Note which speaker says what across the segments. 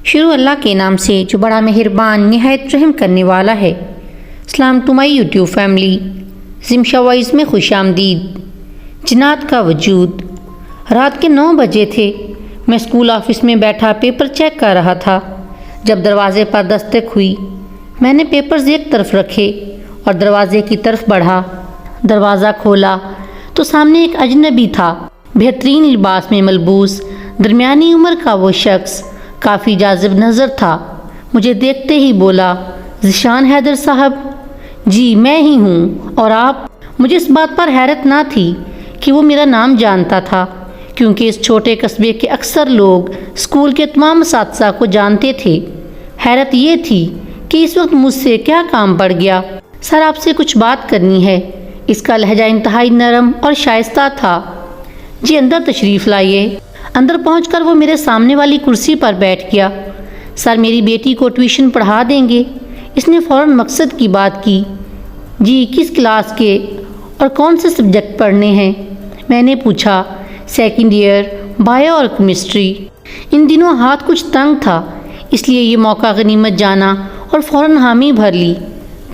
Speaker 1: شروع اللہ کے نام سے جو بڑا مہربان نہایت رحم کرنے والا ہے۔ سلام ٹو مائی یوٹیوب فیملی، زمشا وائز میں خوش آمدید۔ جنات کا وجود۔ رات کے 9 بجے تھے۔ میں اسکول آفس میں بیٹھا پیپر چیک کر رہا تھا جب دروازے پر دستک ہوئی۔ میں نے پیپرز ایک طرف رکھے اور دروازے کی طرف بڑھا۔ دروازہ کھولا تو سامنے ایک اجنبی تھا۔ بہترین لباس میں ملبوس درمیانی عمر کا وہ شخص کافی جاذب نظر تھا۔ مجھے دیکھتے ہی بولا، ذیشان حیدر صاحب؟ جی میں ہی ہوں، اور آپ؟ مجھے اس بات پر حیرت نہ تھی کہ وہ میرا نام جانتا تھا، کیونکہ اس چھوٹے قصبے کے اکثر لوگ اسکول کے تمام اساتذہ کو جانتے تھے۔ حیرت یہ تھی کہ اس وقت مجھ سے کیا کام پڑ گیا۔ سر آپ سے کچھ بات کرنی ہے۔ اس کا لہجہ انتہائی نرم اور شائستہ تھا۔ جی اندر تشریف لائیے۔ اندر پہنچ کر وہ میرے سامنے والی کرسی پر بیٹھ گیا۔ سر میری بیٹی کو ٹیوشن پڑھا دیں گے؟ اس نے فوراً مقصد کی بات کی۔ جی کس کلاس کے اور کون سے سبجیکٹ پڑھنے ہیں؟ میں نے پوچھا۔ سیکنڈ ایئر، بایو اور کیمسٹری۔ ان دنوں ہاتھ کچھ تنگ تھا، اس لیے یہ موقع غنیمت جانا اور فوراً حامی بھر لی۔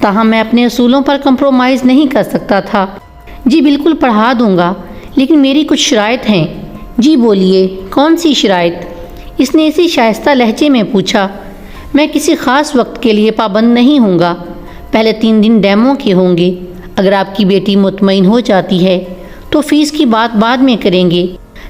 Speaker 1: تاہم میں اپنے اصولوں پر کمپرومائز نہیں کر سکتا تھا۔ جی بالکل پڑھا دوں گا، لیکن میری کچھ شرائط ہیں۔ جی بولیے، کون سی شرائط؟ اس نے اسی شائستہ لہجے میں پوچھا۔ میں کسی خاص وقت کے لیے پابند نہیں ہوں گا۔ پہلے 3 دن ڈیمو کے ہوں گے۔ اگر آپ کی بیٹی مطمئن ہو جاتی ہے تو فیس کی بات بعد میں کریں گے۔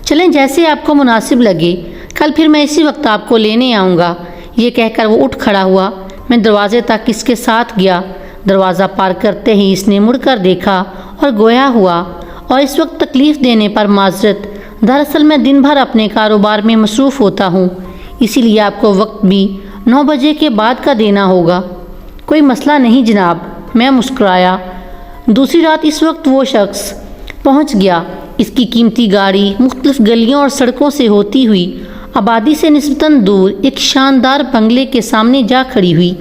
Speaker 1: چلیں جیسے آپ کو مناسب لگے، کل پھر میں اسی وقت آپ کو لینے آؤں گا۔ یہ کہہ کر وہ اٹھ کھڑا ہوا۔ میں دروازے تک اس کے ساتھ گیا۔ دروازہ پار کرتے ہی اس نے مڑ کر دیکھا اور گویا ہوا، اور اس وقت تکلیف دینے پر معذرت۔ دراصل میں دن بھر اپنے کاروبار میں مصروف ہوتا ہوں، اسی لیے آپ کو وقت بھی 9 بجے کے بعد کا دینا ہوگا۔ کوئی مسئلہ نہیں جناب، میں مسکرایا۔ دوسری رات اس وقت وہ شخص پہنچ گیا۔ اس کی قیمتی گاڑی مختلف گلیوں اور سڑکوں سے ہوتی ہوئی آبادی سے نسبتاً دور ایک شاندار بنگلے کے سامنے جا کھڑی ہوئی۔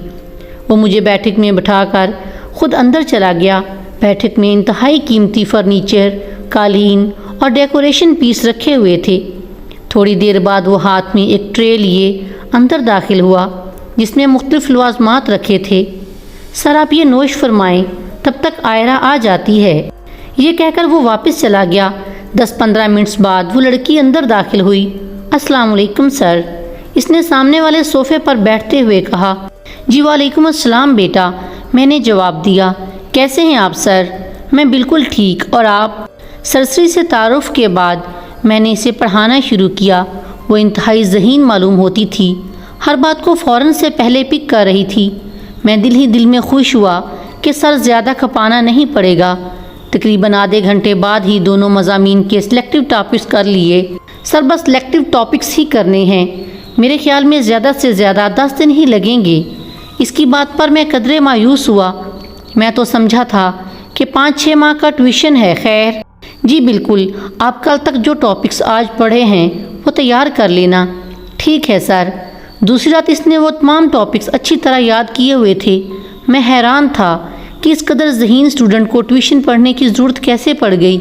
Speaker 1: وہ مجھے بیٹھک میں بٹھا کر خود اندر چلا گیا۔ بیٹھک میں انتہائی قیمتی فرنیچر، قالین اور ڈیکوریشن پیس رکھے ہوئے تھے۔ تھوڑی دیر بعد وہ ہاتھ میں ایک ٹرے لیے اندر داخل ہوا جس میں مختلف لوازمات رکھے تھے۔ سر آپ یہ نوش فرمائیں، تب تک آئرہ آ جاتی ہے۔ یہ کہہ کر وہ واپس چلا گیا۔ 10-15 منٹس بعد وہ لڑکی اندر داخل ہوئی۔ السلام علیکم سر، اس نے سامنے والے صوفے پر بیٹھتے ہوئے کہا۔ جی وعلیکم السلام بیٹا، میں نے جواب دیا۔ کیسے ہیں آپ سر؟ میں بالکل ٹھیک، اور آپ؟ سرسری سے تعارف کے بعد میں نے اسے پڑھانا شروع کیا۔ وہ انتہائی ذہین معلوم ہوتی تھی، ہر بات کو فوراً سے پہلے پک کر رہی تھی۔ میں دل ہی دل میں خوش ہوا کہ سر زیادہ کھپانا نہیں پڑے گا۔ تقریباً آدھے گھنٹے بعد ہی دونوں مضامین کے سلیکٹیو ٹاپکس کر لیے۔ سر بس سلیکٹیو ٹاپکس ہی کرنے ہیں، میرے خیال میں زیادہ سے زیادہ 10 دن ہی لگیں گے۔ اس کی بات پر میں قدرے مایوس ہوا۔ میں تو سمجھا تھا کہ 5-6 ماہ کا ٹیوشن ہے۔ خیر جی بالکل، آپ کل تک جو ٹاپکس آج پڑھے ہیں وہ تیار کر لینا۔ ٹھیک ہے سر۔ دوسری رات اس نے وہ تمام ٹاپکس اچھی طرح یاد کیے ہوئے تھے۔ میں حیران تھا کہ اس قدر ذہین اسٹوڈنٹ کو ٹیوشن پڑھنے کی ضرورت کیسے پڑ گئی۔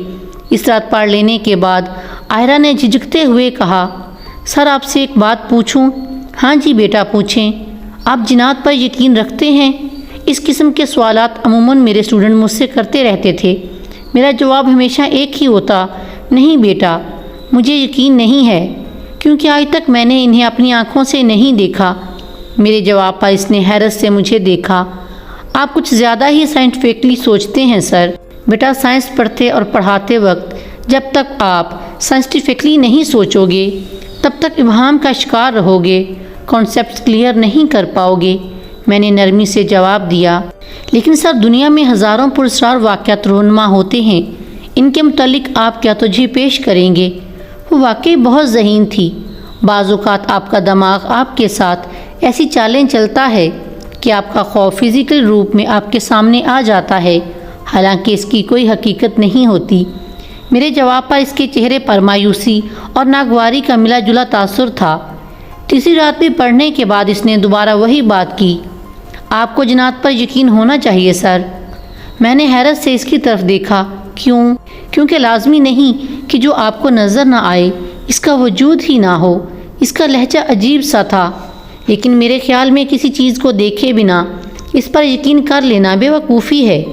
Speaker 1: اس رات پڑھ لینے کے بعد آئرہ نے جھجکتے ہوئے کہا، سر آپ سے ایک بات پوچھوں؟ ہاں جی بیٹا پوچھیں۔ آپ جنات پر یقین رکھتے ہیں؟ اس قسم کے سوالات عموماً میرے اسٹوڈنٹ مجھ سے کرتے رہتے تھے۔ میرا جواب ہمیشہ ایک ہی ہوتا، نہیں بیٹا، مجھے یقین نہیں ہے، کیونکہ آج تک میں نے انہیں اپنی آنکھوں سے نہیں دیکھا۔ میرے جواب پر اس نے حیرت سے مجھے دیکھا۔ آپ کچھ زیادہ ہی سائنٹیفکلی سوچتے ہیں سر۔ بیٹا سائنس پڑھتے اور پڑھاتے وقت جب تک آپ سائنٹیفکلی نہیں سوچو گے تب تک ابہام کا شکار رہو گے، کانسیپٹس کلیئر نہیں کر پاؤ گے۔ میں نے نرمی سے جواب دیا، لیکن سر دنیا میں ہزاروں پراسرار واقعات رونما ہوتے ہیں، ان کے متعلق آپ کیا توجہ پیش کریں گے؟ وہ واقعی بہت ذہین تھی۔ بعض اوقات آپ کا دماغ آپ کے ساتھ ایسی چالیں چلتا ہے کہ آپ کا خوف فزیکل روپ میں آپ کے سامنے آ جاتا ہے، حالانکہ اس کی کوئی حقیقت نہیں ہوتی۔ میرے جواب پر اس کے چہرے پر مایوسی اور ناگواری کا ملا جلا تاثر تھا۔ تیسری رات بھی پڑھنے کے بعد اس نے دوبارہ وہی بات کی، آپ کو جنات پر یقین ہونا چاہیے سر۔ میں نے حیرت سے اس کی طرف دیکھا۔ کیوں؟ کیونکہ لازمی نہیں کہ جو آپ کو نظر نہ آئے اس کا وجود ہی نہ ہو۔ اس کا لہجہ عجیب سا تھا، لیکن میرے خیال میں کسی چیز کو دیکھے بنا اس پر یقین کر لینا بیوقوفی ہے۔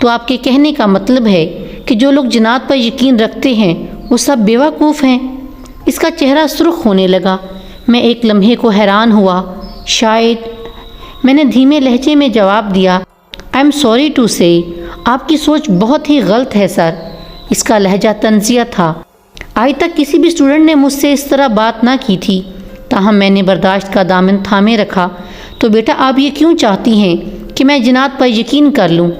Speaker 1: تو آپ کے کہنے کا مطلب ہے کہ جو لوگ جنات پر یقین رکھتے ہیں وہ سب بیوقوف ہیں؟ اس کا چہرہ سرخ ہونے لگا۔ میں ایک لمحے کو حیران ہوا۔ شاید، میں نے دھیمے لہجے میں جواب دیا، آئی ایم سوری ٹو سے، آپ کی سوچ بہت ہی غلط ہے سر۔ اس کا لہجہ طنزیہ تھا۔ آج تک کسی بھی اسٹوڈنٹ نے مجھ سے اس طرح بات نہ کی تھی، تاہم میں نے برداشت کا دامن تھامے رکھا۔ تو بیٹا آپ یہ کیوں چاہتی ہیں کہ میں جنات پر یقین کر لوں؟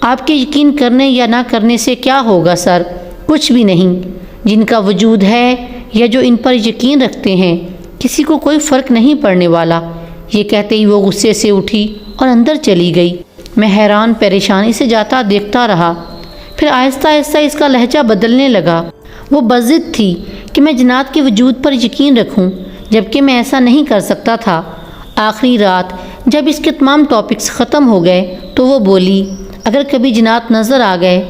Speaker 1: آپ کے یقین کرنے یا نہ کرنے سے کیا ہوگا سر؟ کچھ بھی نہیں۔ جن کا وجود ہے یا جو ان پر یقین رکھتے ہیں، کسی کو کوئی فرق نہیں پڑنے والا۔ یہ کہتے ہی وہ غصے سے اٹھی اور اندر چلی گئی۔ میں حیران پریشانی سے جاتا دیکھتا رہا۔ پھر آہستہ آہستہ اس کا لہجہ بدلنے لگا۔ وہ بضد تھی کہ میں جنات کے وجود پر یقین رکھوں، جبکہ میں ایسا نہیں کر سکتا تھا۔ آخری رات جب اس کے تمام ٹاپکس ختم ہو گئے تو وہ بولی، اگر کبھی جنات نظر آ گئے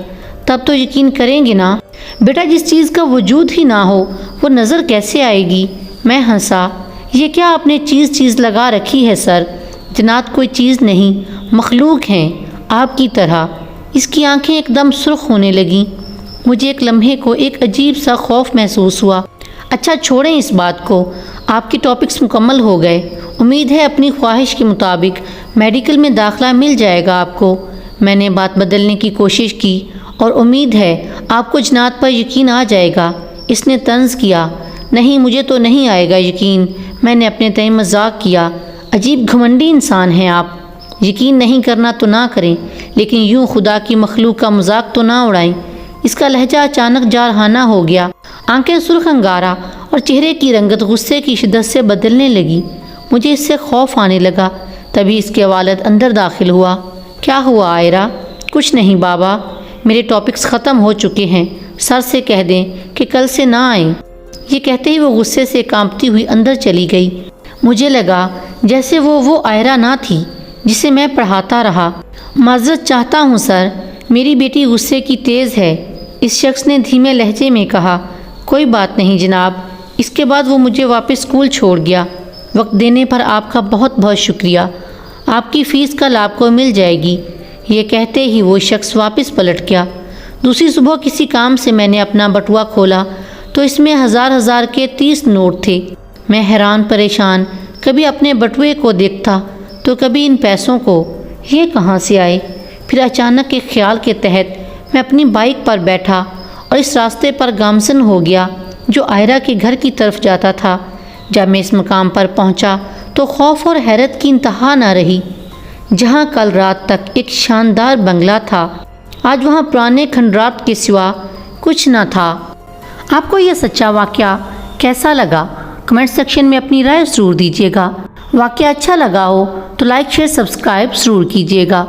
Speaker 1: تب تو یقین کریں گے نا؟ بیٹا جس چیز کا وجود ہی نہ ہو وہ نظر کیسے آئے گی؟ میں ہنسا۔ یہ کیا آپ نے چیز لگا رکھی ہے سر؟ جنات کوئی چیز نہیں، مخلوق ہیں آپ کی طرح۔ اس کی آنکھیں ایک دم سرخ ہونے لگیں۔ مجھے ایک لمحے کو ایک عجیب سا خوف محسوس ہوا۔ اچھا چھوڑیں اس بات کو، آپ کے ٹاپکس مکمل ہو گئے۔ امید ہے اپنی خواہش کے مطابق میڈیکل میں داخلہ مل جائے گا آپ کو۔ میں نے بات بدلنے کی کوشش کی، اور امید ہے آپ کو جنات پر یقین آ جائے گا۔ اس نے طنز کیا۔ نہیں، مجھے تو نہیں آئے گا یقین۔ میں نے اپنے تئیں مذاق کیا۔ عجیب گھمنڈی انسان ہیں آپ۔ یقین نہیں کرنا تو نہ کریں، لیکن یوں خدا کی مخلوق کا مذاق تو نہ اڑائیں۔ اس کا لہجہ اچانک جارحانہ ہو گیا۔ آنکھیں سرخ انگارہ اور چہرے کی رنگت غصے کی شدت سے بدلنے لگی۔ مجھے اس سے خوف آنے لگا۔ تبھی اس کے والد اندر داخل ہوا۔ کیا ہوا عائرہ؟ کچھ نہیں بابا، میرے ٹاپکس ختم ہو چکے ہیں، سر سے کہہ دیں کہ کل سے نہ آئیں۔ یہ کہتے ہی وہ غصے سے کانپتی ہوئی اندر چلی گئی۔ مجھے لگا جیسے وہ عائرہ نہ تھی جسے میں پڑھاتا رہا۔ معذرت چاہتا ہوں سر، میری بیٹی غصے کی تیز ہے، اس شخص نے دھیمے لہجے میں کہا۔ کوئی بات نہیں جناب۔ اس کے بعد وہ مجھے واپس اسکول چھوڑ گیا۔ وقت دینے پر آپ کا بہت بہت شکریہ۔ آپ کی فیس کل آپ کو مل جائے گی۔ یہ کہتے ہی وہ شخص واپس پلٹ گیا۔ دوسری صبح کسی کام سے میں نے اپنا بٹوا کھولا تو اس میں ہزار کے 30 نوٹ تھے۔ میں حیران پریشان کبھی اپنے بٹوے کو دیکھتا تو کبھی ان پیسوں کو۔ یہ کہاں سے آئے؟ پھر اچانک ایک خیال کے تحت میں اپنی بائک پر بیٹھا اور اس راستے پر گامزن ہو گیا جو عائرہ کے گھر کی طرف جاتا تھا۔ جب میں اس مقام پر پہنچا تو خوف اور حیرت کی انتہا نہ رہی۔ جہاں کل رات تک ایک شاندار بنگلہ تھا، آج وہاں پرانے کھنڈرات کے سوا کچھ نہ تھا۔ آپ کو یہ سچا واقعہ کیسا لگا؟ کمنٹ سیکشن میں اپنی رائے ضرور دیجیے گا۔ واقعہ اچھا لگا ہو تو لائک، شیئر، سبسکرائب ضرور کیجیے گا۔